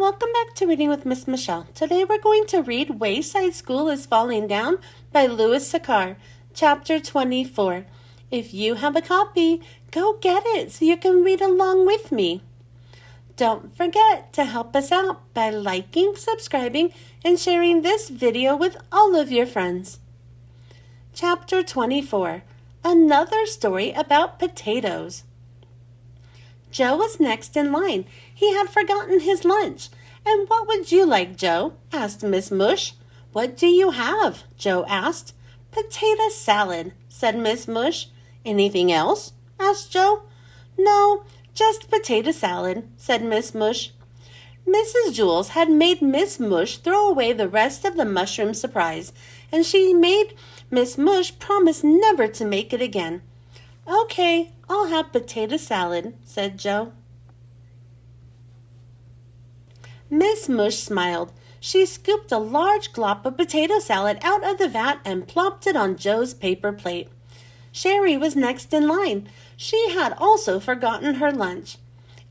Welcome back to Reading with Miss Michelle. Today we're going to read Wayside School is Falling Down by Louis Sachar, Chapter 24. If you have a copy, go get it so you can read along with me. Don't forget to help us out by liking, subscribing, and sharing this video with all of your friends. Chapter 24. Another story about potatoes. Joe was next in line. He had forgotten his lunch. "And what would you like, Joe?" asked Miss Mush. "What do you have?" Joe asked. "Potato salad," said Miss Mush. "Anything else?" asked Joe. "No, just potato salad," said Miss Mush. Mrs. Jules had made Miss Mush throw away the rest of the mushroom surprise, and she made Miss Mush promise never to make it again. "Okay, I'll have potato salad," said Joe. Miss Mush smiled. She scooped a large glop of potato salad out of the vat and plopped it on Joe's paper plate. Sherry was next in line. She had also forgotten her lunch.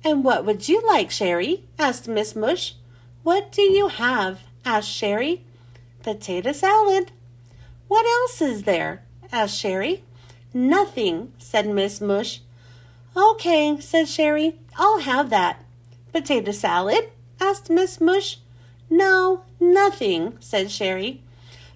"And what would you like, Sherry?" asked Miss Mush. "What do you have?" asked Sherry. "Potato salad." "What else is there?" asked Sherry. "Nothing," said Miss Mush. "Okay," said Sherry. "I'll have that." "Potato salad?" asked Miss Mush. "No, nothing," said Sherry.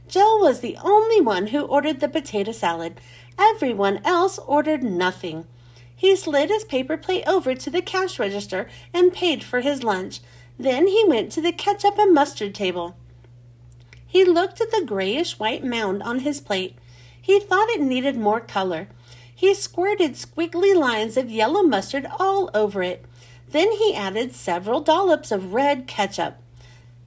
Joe was the only one who ordered the potato salad. Everyone else ordered nothing. He slid his paper plate over to the cash register and paid for his lunch. Then he went to the ketchup and mustard table. He looked at the grayish-white mound on his plate. He thought it needed more color. He squirted squiggly lines of yellow mustard all over it. Then he added several dollops of red ketchup.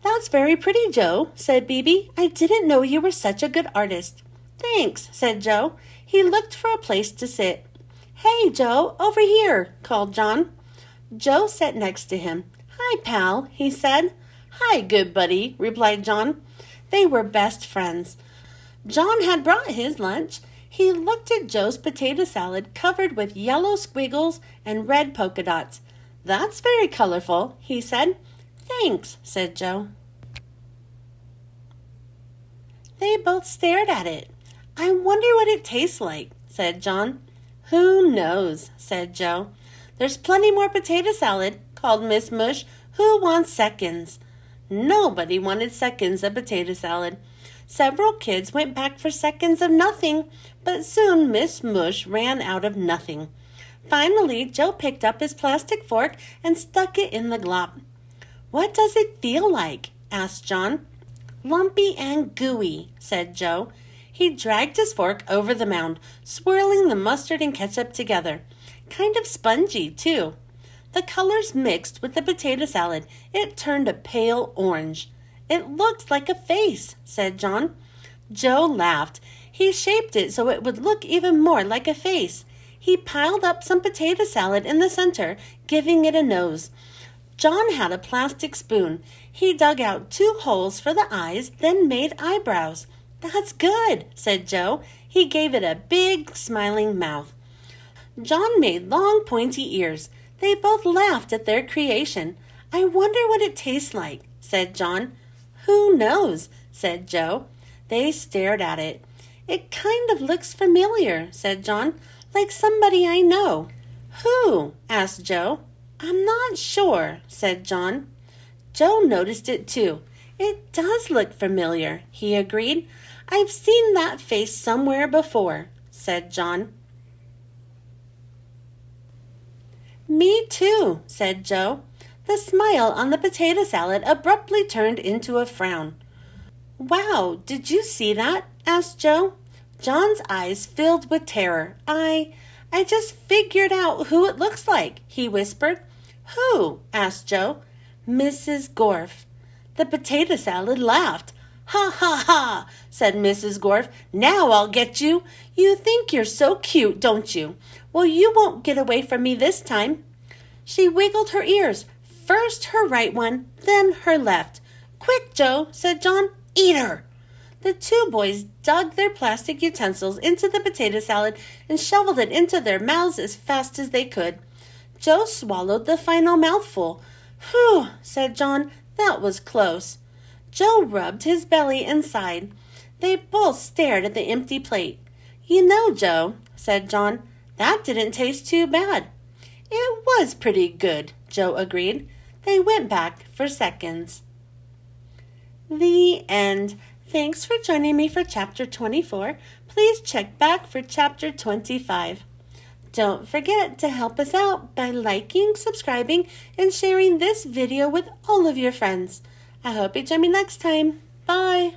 "That's very pretty, Joe," said Bebe. "I didn't know you were such a good artist." "Thanks," said Joe. He looked for a place to sit. "Hey, Joe, over here," called John. Joe sat next to him. "Hi, pal," he said. "Hi, good buddy," replied John. They were best friends. John had brought his lunch. He looked at Joe's potato salad covered with yellow squiggles and red polka dots. "That's very colorful," he said. "Thanks," said Joe. They both stared at it. "I wonder what it tastes like," said John. "Who knows?" said Joe. "There's plenty more potato salad," called Miss Mush. "Who wants seconds?" Nobody wanted seconds of potato salad. Several kids went back for seconds of nothing, but soon Miss Mush ran out of nothing. Finally, Joe picked up his plastic fork and stuck it in the glop. "What does it feel like?" asked John. "Lumpy and gooey," said Joe. He dragged his fork over the mound, swirling the mustard and ketchup together. "Kind of spongy, too." The colors mixed with the potato salad. It turned a pale orange. "It looked like a face," said John. Joe laughed. He shaped it so it would look even more like a face. He piled up some potato salad in the center, giving it a nose. John had a plastic spoon. He dug out 2 holes for the eyes, then made eyebrows. "That's good," said Joe. He gave it a big, smiling mouth. John made long, pointy ears. They both laughed at their creation. "I wonder what it tastes like," said John. "Who knows?" said Joe. They stared at it. "It kind of looks familiar," said John, "like somebody I know." "Who?" asked Joe. "I'm not sure," said John. Joe noticed it too. "It does look familiar," he agreed. "I've seen that face somewhere before," said John. "Me too," said Joe. The smile on the potato salad abruptly turned into a frown. "Wow, did you see that?" asked Joe. John's eyes filled with terror. I just figured out who it looks like," he whispered. "Who?" asked Joe. "Mrs. Gorf." The potato salad laughed. "Ha, ha, ha," said Mrs. Gorf. "Now I'll get you. You think you're so cute, don't you? Well, you won't get away from me this time." She wiggled her ears, first her right one, then her left. "Quick, Joe," said John. "Eat her." The 2 boys dug their plastic utensils into the potato salad and shoveled it into their mouths as fast as they could. Joe swallowed the final mouthful. "Whew," said said John. "That was close." Joe rubbed his belly and sighed. They both stared at the empty plate. "You know, Joe," said John, "that didn't taste too bad." "It was pretty good," Joe agreed. They went back for seconds. The end. Thanks for joining me for Chapter 24. Please check back for Chapter 25. Don't forget to help us out by liking, subscribing, and sharing this video with all of your friends. I hope you join me next time. Bye!